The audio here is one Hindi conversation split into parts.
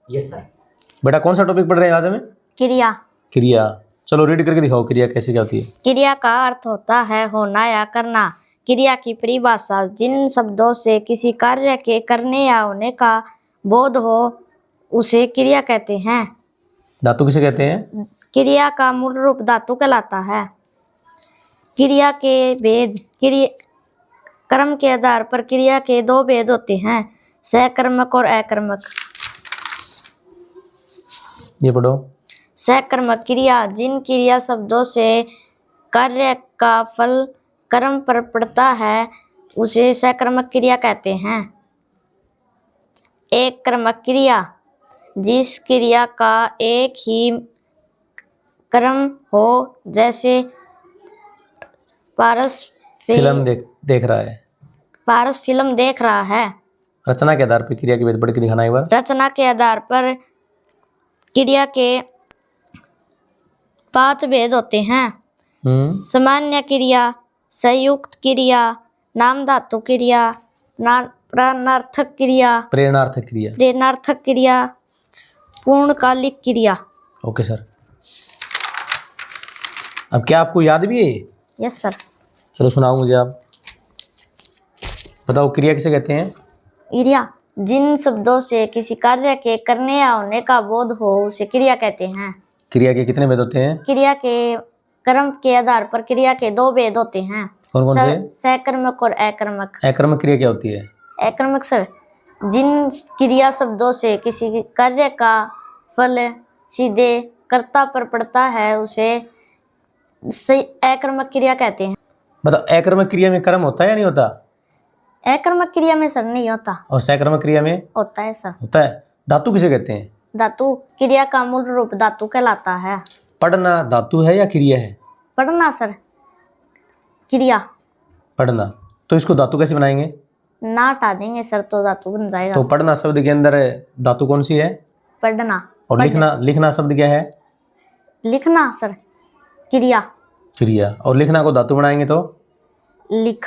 Yes sir. बेटा कौन सा टॉपिक पढ़ रहे हैं आज हमें? क्रिया। क्रिया। चलो रीड करके दिखाओ क्रिया कैसे क्या होती है। क्रिया का अर्थ होता है होना या करना। क्रिया की परिभाषा जिन शब्दों से किसी कार्य के करने या होने का बोध हो उसे क्रिया कहते हैं। धातु किसे कहते हैं? क्रिया का मूल रूप धातु कहलाता है। क्रिया के भेद। कर्म के आधार पर क्रिया के दो भेद होते हैं, सकर्मक और अकर्मक। ये पढ़ो। सकर्मक क्रिया जिन क्रिया शब्दों से कार्य का फल कर्म पर पड़ता है उसे सकर्मक क्रिया कहते हैं। एक कर्मक क्रिया जिस क्रिया का एक ही कर्म हो, जैसे पारस फिल्म देख रहा है। पारस फिल्म देख रहा है। रचना के आधार पर क्रिया के भेद पढ़ के दिखाना एक बार। रचना के आधार पर क्रिया के 5 भेद होते हैं। सामान्य क्रिया, संयुक्त क्रिया, नाम धातु क्रिया, प्रेरणार्थक क्रिया, पूर्णकालिक क्रिया। Okay sir. अब क्या आपको याद भी है? Yes sir. चलो सुनाओ मुझे आप। बताओ क्रिया किसे कहते हैं? क्रिया जिन शब्दों से किसी कार्य के करने या होने का बोध हो उसे क्रिया कहते हैं। क्रिया के कितने भेद होते हैं? क्रिया के कर्म के आधार पर क्रिया के 2 भेद होते हैं। कौन कौन से? सकर्मक और अकर्मक। अकर्मक क्रिया क्या होती है? अकर्मक सर जिन क्रिया शब्दों से किसी कार्य का फल सीधे कर्ता पर पड़ता है उसे अकर्मक क्रिया कहते हैं। मतलब अकर्मक क्रिया में कर्म होता है या नहीं होता? अकर्मक क्रिया में सर नहीं होता। और सकर्मक क्रिया में होता है सर। होता है। धातु किसे कहते हैं? धातु क्रिया का मूल रूप धातु कहलाता है। पढ़ना धातु है या क्रिया है? पढ़ना सर क्रिया। पढ़ना। तो इसको धातु कैसे बनाएंगे? ना हटा देंगे सर तो धातु बन जाएगा। तो पढ़ना शब्द के अंदर धातु कौन सी है? पढ़ना। और लिखना शब्द क्या है? लिखना सर क्रिया। क्रिया। और लिखना को धातु बनाएंगे तो लिख।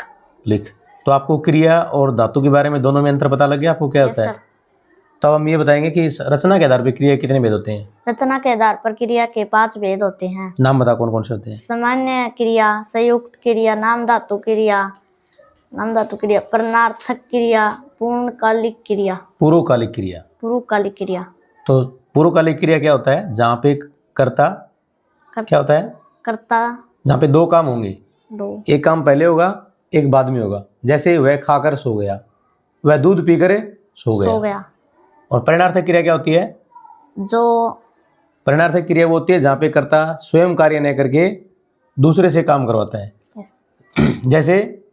तो आपको क्रिया और धातु के बारे में दोनों में अंतर पता लग गया आपको क्या होता है? तो हम ये बताएंगे कि इस रचना के आधार पर क्रिया कितने भेद होते हैं? रचना के आधार पर क्रिया के 5 भेद होते हैं। नाम बता कौन कौन से होते हैं? सामान्य क्रिया, संयुक्त क्रिया, नाम धातु क्रिया, प्रेरणार्थक क्रिया, पूर्णकालिक क्रिया। तो पूर्वकालिक क्रिया क्या होता है? जहाँ पे कर्ता क्या होता है? कर्ता। जहाँ पे 2 काम होंगे, एक काम पहले होगा एक बाद में होगा। जैसे वह खाकर सो गया, वह दूध पीकर सो गया। और परिणार्थक क्रिया क्या होती है? परिणार्थक क्रिया वो होती है जहाँ पे कर्ता स्वयं कार्य न करके दूसरे से काम करवाता है। जैसे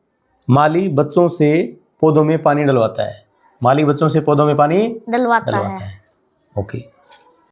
माली बच्चों से पौधों में पानी डलवाता है। माली बच्चों से पौधों में पानी डलवाता है। ओके।